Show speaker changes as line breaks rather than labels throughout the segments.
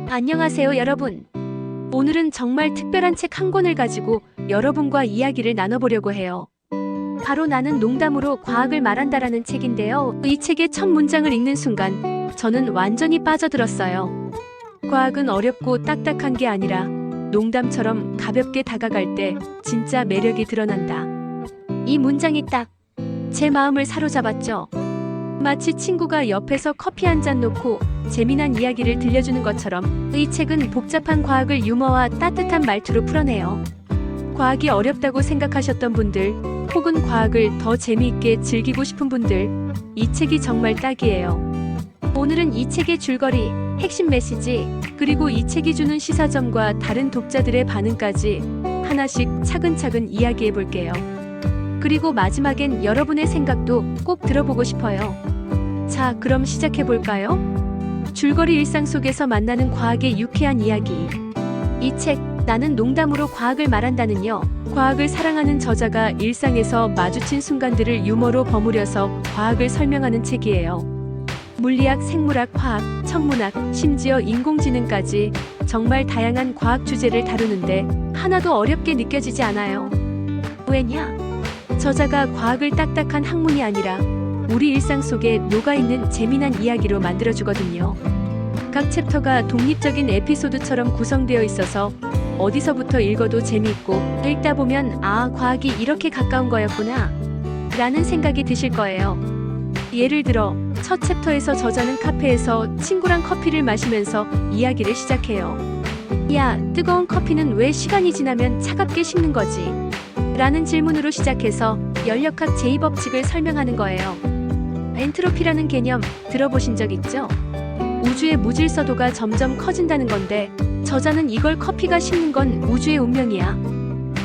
안녕하세요, 여러분. 오늘은 정말 특별한 책 한 권을 가지고 여러분과 이야기를 나눠보려고 해요. 바로 나는 농담으로 과학을 말한다라는 책인데요. 이 책의 첫 문장을 읽는 순간 저는 완전히 빠져들었어요. 과학은 어렵고 딱딱한 게 아니라 농담처럼 가볍게 다가갈 때 진짜 매력이 드러난다. 이 문장이 딱 제 마음을 사로잡았죠. 마치 친구가 옆에서 커피 한 잔 놓고 재미난 이야기를 들려주는 것처럼 이 책은 복잡한 과학을 유머와 따뜻한 말투로 풀어내요. 과학이 어렵다고 생각하셨던 분들, 혹은 과학을 더 재미있게 즐기고 싶은 분들, 이 책이 정말 딱이에요. 오늘은 이 책의 줄거리, 핵심 메시지, 그리고 이 책이 주는 시사점과 다른 독자들의 반응까지 하나씩 차근차근 이야기해 볼게요. 그리고 마지막엔 여러분의 생각도 꼭 들어보고 싶어요. 자, 그럼 시작해 볼까요? 줄거리 일상 속에서 만나는 과학의 유쾌한 이야기. 이 책, 나는 농담으로 과학을 말한다는요. 과학을 사랑하는 저자가 일상에서 마주친 순간들을 유머로 버무려서 과학을 설명하는 책이에요. 물리학, 생물학, 화학, 천문학, 심지어 인공지능까지 정말 다양한 과학 주제를 다루는데 하나도 어렵게 느껴지지 않아요. 왜냐? 저자가 과학을 딱딱한 학문이 아니라 우리 일상 속에 녹아있는 재미난 이야기로 만들어주거든요. 각 챕터가 독립적인 에피소드처럼 구성되어 있어서 어디서부터 읽어도 재미있고 읽다 보면 아, 과학이 이렇게 가까운 거였구나 라는 생각이 드실 거예요. 예를 들어 첫 챕터에서 저자는 카페에서 친구랑 커피를 마시면서 이야기를 시작해요. 야, 뜨거운 커피는 왜 시간이 지나면 차갑게 식는 거지? 라는 질문으로 시작해서 연력학 제2법칙을 설명하는 거예요. 엔트로피라는 개념 들어보신 적 있죠? 우주의 무질서도가 점점 커진다는 건데 저자는 이걸 커피가 식는 건 우주의 운명이야.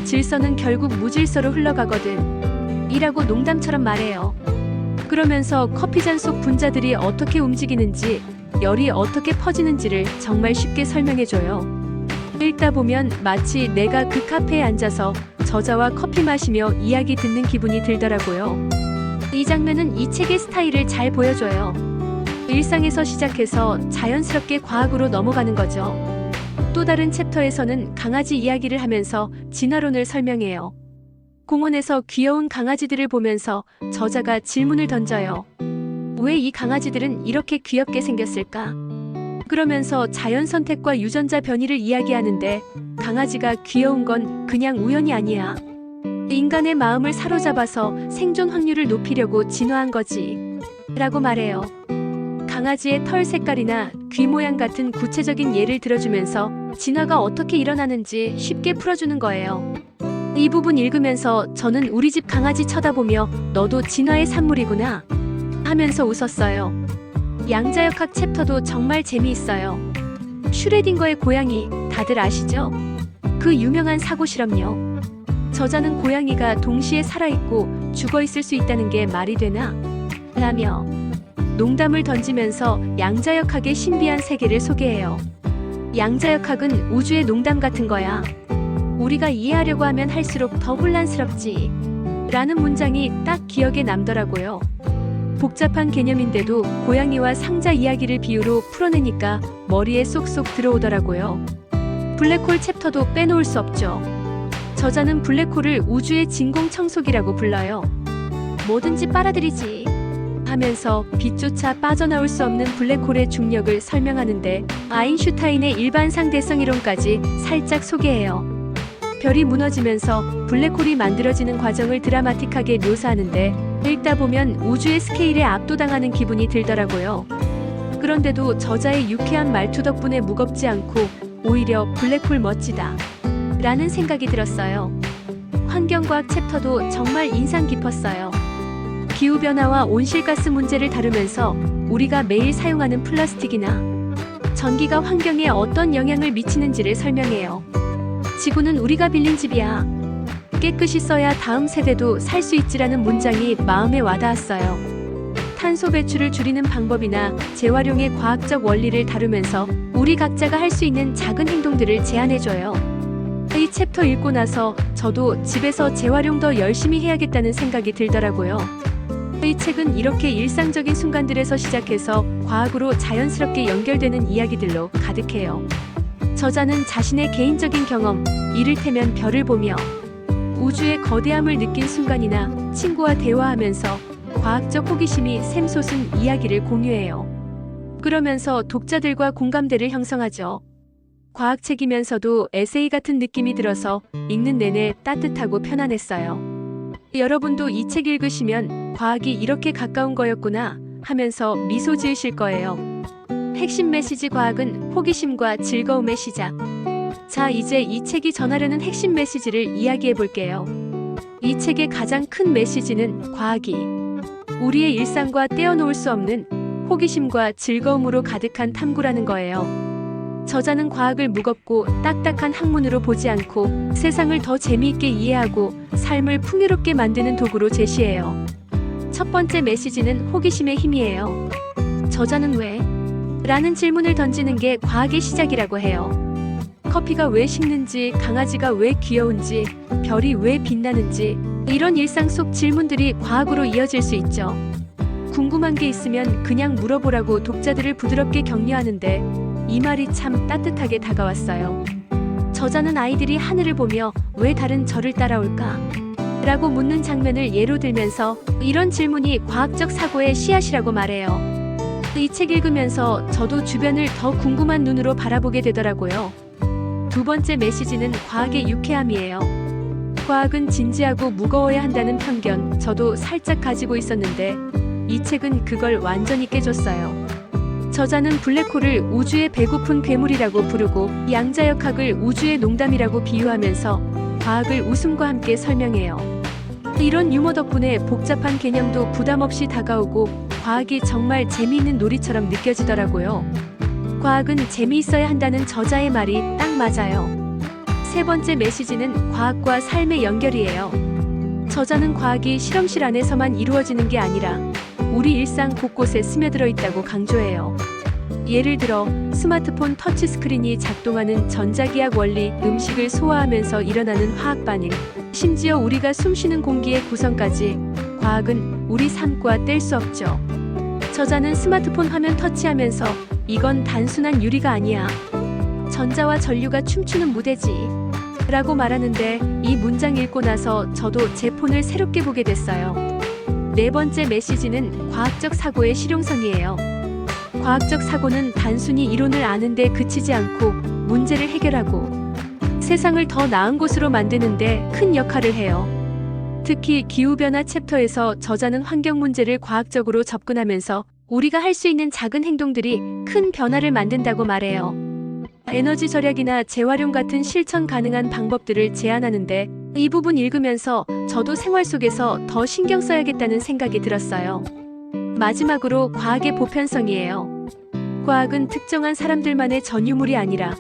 질서는 결국 무질서로 흘러가거든. 이라고 농담처럼 말해요. 그러면서 커피잔 속 분자들이 어떻게 움직이는지, 열이 어떻게 퍼지는지를 정말 쉽게 설명해줘요. 읽다 보면 마치 내가 그 카페에 앉아서 저자와 커피 마시며 이야기 듣는 기분이 들더라고요. 이 장면은 이 책의 스타일을 잘 보여줘요. 일상에서 시작해서 자연스럽게 과학으로 넘어가는 거죠. 또 다른 챕터에서는 강아지 이야기를 하면서 진화론을 설명해요. 공원에서 귀여운 강아지들을 보면서 저자가 질문을 던져요. 왜 이 강아지들은 이렇게 귀엽게 생겼을까? 그러면서 자연 선택과 유전자 변이를 이야기하는데 강아지가 귀여운 건 그냥 우연이 아니야. 인간의 마음을 사로잡아서 생존 확률을 높이려고 진화한 거지. 라고 말해요. 강아지의 털 색깔이나 귀 모양 같은 구체적인 예를 들어주면서 진화가 어떻게 일어나는지 쉽게 풀어주는 거예요. 이 부분 읽으면서 저는 우리 집 강아지 쳐다보며 너도 진화의 산물이구나 하면서 웃었어요. 양자역학 챕터도 정말 재미있어요. 슈레딩거의 고양이 다들 아시죠? 그 유명한 사고 실험요. 저자는 고양이가 동시에 살아있고 죽어있을 수 있다는 게 말이 되나? 라며 농담을 던지면서 양자역학의 신비한 세계를 소개해요. 양자역학은 우주의 농담 같은 거야. 우리가 이해하려고 하면 할수록 더 혼란스럽지. 라는 문장이 딱 기억에 남더라고요. 복잡한 개념인데도 고양이와 상자 이야기를 비유로 풀어내니까 머리에 쏙쏙 들어오더라고요. 블랙홀 챕터도 빼놓을 수 없죠. 저자는 블랙홀을 우주의 진공청소기라고 불러요. 뭐든지 빨아들이지 하면서 빛조차 빠져나올 수 없는 블랙홀의 중력을 설명하는데 아인슈타인의 일반상대성 이론까지 살짝 소개해요. 별이 무너지면서 블랙홀이 만들어지는 과정을 드라마틱하게 묘사하는데 읽다 보면 우주의 스케일에 압도당하는 기분이 들더라고요. 그런데도 저자의 유쾌한 말투 덕분에 무겁지 않고 오히려 블랙홀 멋지다 라는 생각이 들었어요. 환경과학 챕터도 정말 인상 깊었어요. 기후변화와 온실가스 문제를 다루면서 우리가 매일 사용하는 플라스틱이나 전기가 환경에 어떤 영향을 미치는지를 설명해요. 지구는 우리가 빌린 집이야. 깨끗이 써야 다음 세대도 살 수 있지라는 문장이 마음에 와닿았어요. 탄소 배출을 줄이는 방법이나 재활용의 과학적 원리를 다루면서 우리 각자가 할 수 있는 작은 행동들을 제안해줘요. 이 챕터 읽고 나서 저도 집에서 재활용 더 열심히 해야겠다는 생각이 들더라고요. 이 책은 이렇게 일상적인 순간들에서 시작해서 과학으로 자연스럽게 연결되는 이야기들로 가득해요. 저자는 자신의 개인적인 경험, 이를테면 별을 보며 우주의 거대함을 느낀 순간이나 친구와 대화하면서 과학적 호기심이 샘솟은 이야기를 공유해요. 그러면서 독자들과 공감대를 형성하죠. 과학책이면서도 에세이 같은 느낌이 들어서 읽는 내내 따뜻하고 편안했어요. 여러분도 이 책 읽으시면 과학이 이렇게 가까운 거였구나 하면서 미소 지으실 거예요. 핵심 메시지: 과학은 호기심과 즐거움의 시작. 자, 이제 이 책이 전하려는 핵심 메시지를 이야기해 볼게요. 이 책의 가장 큰 메시지는 과학이 우리의 일상과 떼어놓을 수 없는 호기심과 즐거움으로 가득한 탐구라는 거예요. 저자는 과학을 무겁고 딱딱한 학문으로 보지 않고 세상을 더 재미있게 이해하고 삶을 풍요롭게 만드는 도구로 제시해요. 첫 번째 메시지는 호기심의 힘이에요. 저자는 왜? 라는 질문을 던지는 게 과학의 시작이라고 해요. 커피가 왜 식는지, 강아지가 왜 귀여운지, 별이 왜 빛나는지, 이런 일상 속 질문들이 과학으로 이어질 수 있죠. 궁금한 게 있으면 그냥 물어보라고 독자들을 부드럽게 격려하는데 이 말이 참 따뜻하게 다가왔어요. 저자는 아이들이 하늘을 보며 왜 다른 절을 따라올까? 라고 묻는 장면을 예로 들면서 이런 질문이 과학적 사고의 씨앗이라고 말해요. 이 책 읽으면서 저도 주변을 더 궁금한 눈으로 바라보게 되더라고요. 두 번째 메시지는 과학의 유쾌함이에요. 과학은 진지하고 무거워야 한다는 편견, 저도 살짝 가지고 있었는데 이 책은 그걸 완전히 깨줬어요. 저자는 블랙홀을 우주의 배고픈 괴물이라고 부르고 양자역학을 우주의 농담이라고 비유하면서 과학을 웃음과 함께 설명해요. 이런 유머 덕분에 복잡한 개념도 부담 없이 다가오고 과학이 정말 재미있는 놀이처럼 느껴지더라고요. 과학은 재미있어야 한다는 저자의 말이 딱 맞아요. 세 번째 메시지는 과학과 삶의 연결이에요. 저자는 과학이 실험실 안에서만 이루어지는 게 아니라 우리 일상 곳곳에 스며들어 있다고 강조해요. 예를 들어 스마트폰 터치스크린이 작동하는 전자기학 원리, 음식을 소화하면서 일어나는 화학 반응, 심지어 우리가 숨쉬는 공기의 구성까지 과학은 우리 삶과 뗄 수 없죠. 저자는 스마트폰 화면 터치하면서 이건 단순한 유리가 아니야. 전자와 전류가 춤추는 무대지. 라고 말하는데 이 문장 읽고 나서 저도 제 폰을 새롭게 보게 됐어요. 네 번째 메시지는 과학적 사고의 실용성이에요. 과학적 사고는 단순히 이론을 아는데 그치지 않고 문제를 해결하고 세상을 더 나은 곳으로 만드는데 큰 역할을 해요. 특히 기후변화 챕터에서 저자는 환경 문제를 과학적으로 접근하면서 우리가 할 수 있는 작은 행동들이 큰 변화를 만든다고 말해요. 에너지 절약이나 재활용 같은 실천 가능한 방법들을 제안하는데 이 부분 읽으면서 저도 생활 속에서 더 신경 써야겠다는 생각이 들었어요. 마지막으로 과학의 보편성이에요. 과학은 특정한 사람들만의 전유물이 아니라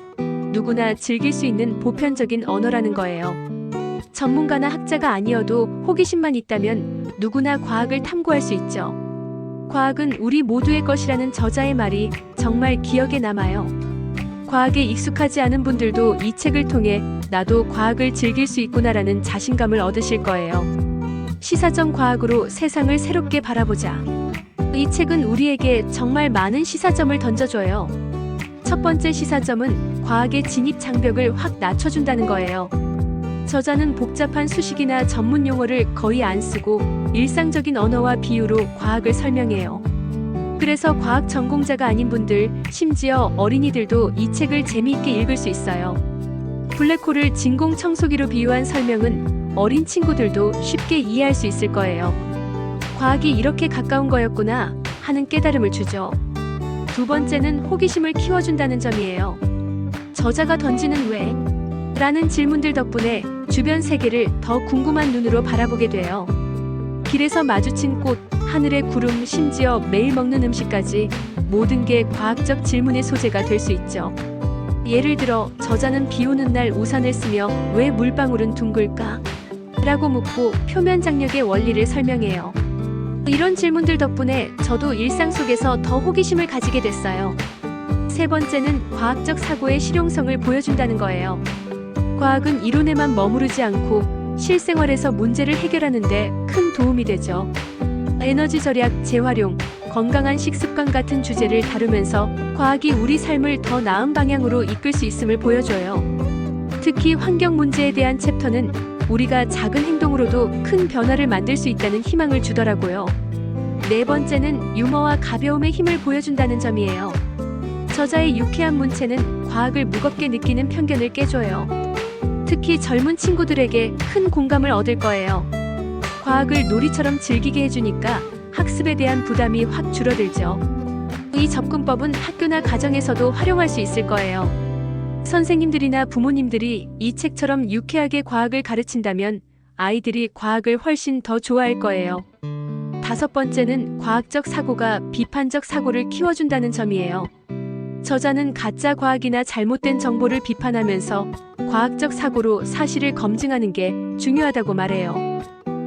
누구나 즐길 수 있는 보편적인 언어라는 거예요. 전문가나 학자가 아니어도 호기심만 있다면 누구나 과학을 탐구할 수 있죠. 과학은 우리 모두의 것이라는 저자의 말이 정말 기억에 남아요. 과학에 익숙하지 않은 분들도 이 책을 통해 나도 과학을 즐길 수 있구나라는 자신감을 얻으실 거예요. 시사점: 과학으로 세상을 새롭게 바라보자. 이 책은 우리에게 정말 많은 시사점을 던져줘요. 첫 번째 시사점은 과학의 진입 장벽을 확 낮춰준다는 거예요. 저자는 복잡한 수식이나 전문 용어를 거의 안 쓰고 일상적인 언어와 비유로 과학을 설명해요. 그래서 과학 전공자가 아닌 분들, 심지어 어린이들도 이 책을 재미있게 읽을 수 있어요. 블랙홀을 진공 청소기로 비유한 설명은 어린 친구들도 쉽게 이해할 수 있을 거예요. 과학이 이렇게 가까운 거였구나 하는 깨달음을 주죠. 두 번째는 호기심을 키워준다는 점이에요. 저자가 던지는 왜? 라는 질문들 덕분에 주변 세계를 더 궁금한 눈으로 바라보게 돼요. 길에서 마주친 꽃, 하늘의 구름, 심지어 매일 먹는 음식까지 모든 게 과학적 질문의 소재가 될 수 있죠. 예를 들어 저자는 비 오는 날 우산을 쓰며 왜 물방울은 둥글까? 라고 묻고 표면 장력의 원리를 설명해요. 이런 질문들 덕분에 저도 일상 속에서 더 호기심을 가지게 됐어요. 세 번째는 과학적 사고의 실용성을 보여준다는 거예요. 과학은 이론에만 머무르지 않고 실생활에서 문제를 해결하는 데 큰 도움이 되죠. 에너지 절약, 재활용, 건강한 식습관 같은 주제를 다루면서 과학이 우리 삶을 더 나은 방향으로 이끌 수 있음을 보여줘요. 특히 환경 문제에 대한 챕터는 우리가 작은 행동으로도 큰 변화를 만들 수 있다는 희망을 주더라고요. 네 번째는 유머와 가벼움의 힘을 보여준다는 점이에요. 저자의 유쾌한 문체는 과학을 무겁게 느끼는 편견을 깨줘요. 특히 젊은 친구들에게 큰 공감을 얻을 거예요. 과학을 놀이처럼 즐기게 해주니까 학습에 대한 부담이 확 줄어들죠. 이 접근법은 학교나 가정에서도 활용할 수 있을 거예요. 선생님들이나 부모님들이 이 책처럼 유쾌하게 과학을 가르친다면 아이들이 과학을 훨씬 더 좋아할 거예요. 다섯 번째는 과학적 사고가 비판적 사고를 키워준다는 점이에요. 저자는 가짜 과학이나 잘못된 정보를 비판하면서 과학적 사고로 사실을 검증하는 게 중요하다고 말해요.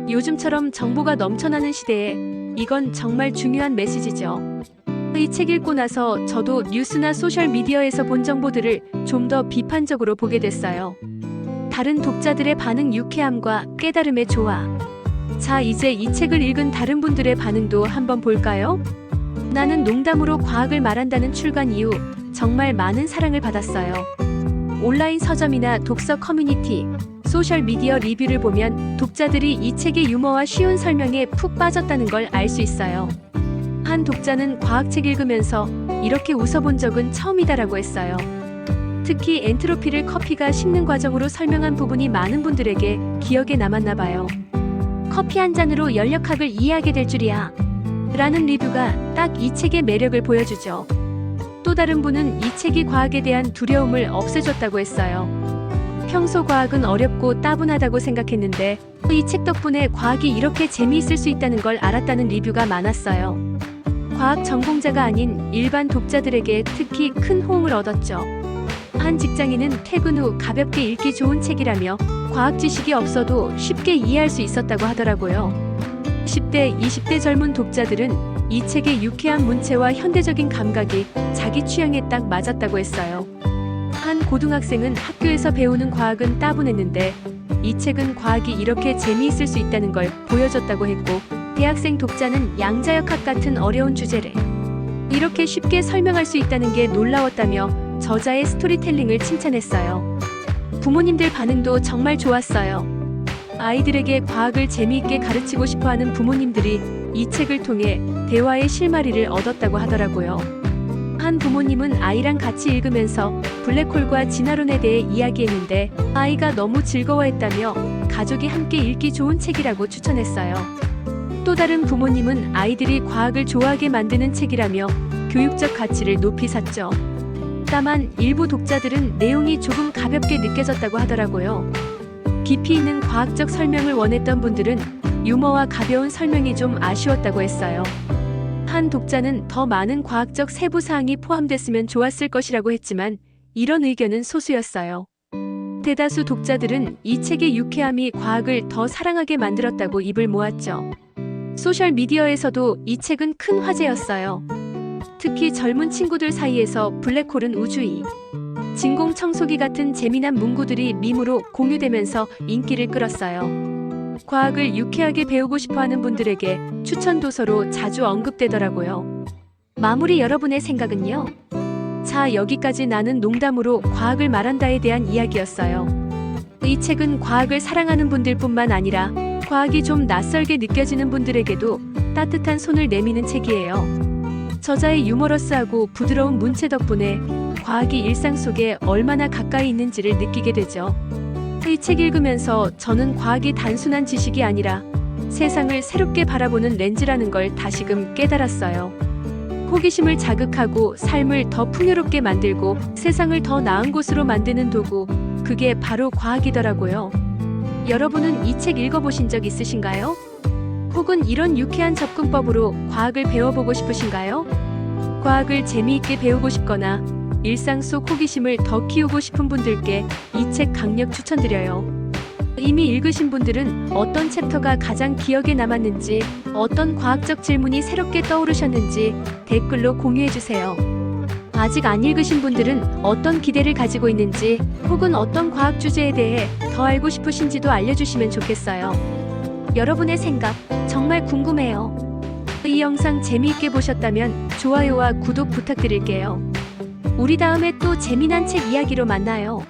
요즘처럼 정보가 넘쳐나는 시대에 이건 정말 중요한 메시지죠. 이 책 읽고 나서 저도 뉴스나 소셜미디어에서 본 정보들을 좀 더 비판적으로 보게 됐어요. 다른 독자들의 반응 유쾌함과 깨달음의 조화. 자, 이제 이 책을 읽은 다른 분들의 반응도 한번 볼까요? 나는 농담으로 과학을 말한다는 출간 이후 정말 많은 사랑을 받았어요. 온라인 서점이나 독서 커뮤니티, 소셜미디어 리뷰를 보면 독자들이 이 책의 유머와 쉬운 설명에 푹 빠졌다는 걸 알 수 있어요. 한 독자는 과학책 읽으면서 이렇게 웃어본 적은 처음이다라고 했어요. 특히 엔트로피를 커피가 식는 과정으로 설명한 부분이 많은 분들에게 기억에 남았나 봐요. 커피 한 잔으로 연력학을 이해하게 될 줄이야 라는 리뷰가 딱 이 책의 매력을 보여주죠. 또 다른 분은 이 책이 과학에 대한 두려움을 없애줬다고 했어요. 평소 과학은 어렵고 따분하다고 생각했는데 이 책 덕분에 과학이 이렇게 재미있을 수 있다는 걸 알았다는 리뷰가 많았어요. 과학 전공자가 아닌 일반 독자들에게 특히 큰 호응을 얻었죠. 한 직장인은 퇴근 후 가볍게 읽기 좋은 책이라며 과학 지식이 없어도 쉽게 이해할 수 있었다고 하더라고요. 10대, 20대 젊은 독자들은 이 책의 유쾌한 문체와 현대적인 감각이 자기 취향에 딱 맞았다고 했어요. 한 고등학생은 학교에서 배우는 과학은 따분했는데 이 책은 과학이 이렇게 재미있을 수 있다는 걸 보여줬다고 했고, 대학생 독자는 양자역학 같은 어려운 주제를 이렇게 쉽게 설명할 수 있다는 게 놀라웠다며 저자의 스토리텔링을 칭찬했어요. 부모님들 반응도 정말 좋았어요. 아이들에게 과학을 재미있게 가르치고 싶어하는 부모님들이 이 책을 통해 대화의 실마리를 얻었다고 하더라고요. 한 부모님은 아이랑 같이 읽으면서 블랙홀과 진화론에 대해 이야기했는데 아이가 너무 즐거워했다며 가족이 함께 읽기 좋은 책이라고 추천했어요. 또 다른 부모님은 아이들이 과학을 좋아하게 만드는 책이라며 교육적 가치를 높이 샀죠. 다만 일부 독자들은 내용이 조금 가볍게 느껴졌다고 하더라고요. 깊이 있는 과학적 설명을 원했던 분들은 유머와 가벼운 설명이 좀 아쉬웠다고 했어요. 한 독자는 더 많은 과학적 세부사항이 포함됐으면 좋았을 것이라고 했지만 이런 의견은 소수였어요. 대다수 독자들은 이 책의 유쾌함이 과학을 더 사랑하게 만들었다고 입을 모았죠. 소셜미디어에서도 이 책은 큰 화제였어요. 특히 젊은 친구들 사이에서 블랙홀은 우주이, 진공 청소기 같은 재미난 문구들이 밈으로 공유되면서 인기를 끌었어요. 과학을 유쾌하게 배우고 싶어하는 분들에게 추천 도서로 자주 언급되더라고요. 마무리 여러분의 생각은요? 자, 여기까지 나는 농담으로 과학을 말한다에 대한 이야기였어요. 이 책은 과학을 사랑하는 분들뿐만 아니라 과학이 좀 낯설게 느껴지는 분들에게도 따뜻한 손을 내미는 책이에요. 저자의 유머러스하고 부드러운 문체 덕분에 과학이 일상 속에 얼마나 가까이 있는지를 느끼게 되죠. 이 책 읽으면서 저는 과학이 단순한 지식이 아니라 세상을 새롭게 바라보는 렌즈라는 걸 다시금 깨달았어요. 호기심을 자극하고 삶을 더 풍요롭게 만들고 세상을 더 나은 곳으로 만드는 도구, 그게 바로 과학이더라고요. 여러분은 이 책 읽어보신 적 있으신가요? 혹은 이런 유쾌한 접근법으로 과학을 배워보고 싶으신가요? 과학을 재미있게 배우고 싶거나 일상 속 호기심을 더 키우고 싶은 분들께 이 책 강력 추천드려요. 이미 읽으신 분들은 어떤 챕터가 가장 기억에 남았는지, 어떤 과학적 질문이 새롭게 떠오르셨는지 댓글로 공유해주세요. 아직 안 읽으신 분들은 어떤 기대를 가지고 있는지, 혹은 어떤 과학 주제에 대해 더 알고 싶으신지도 알려주시면 좋겠어요. 여러분의 생각 정말 궁금해요. 이 영상 재미있게 보셨다면 좋아요와 구독 부탁드릴게요. 우리 다음에 또 재미난 책 이야기로 만나요.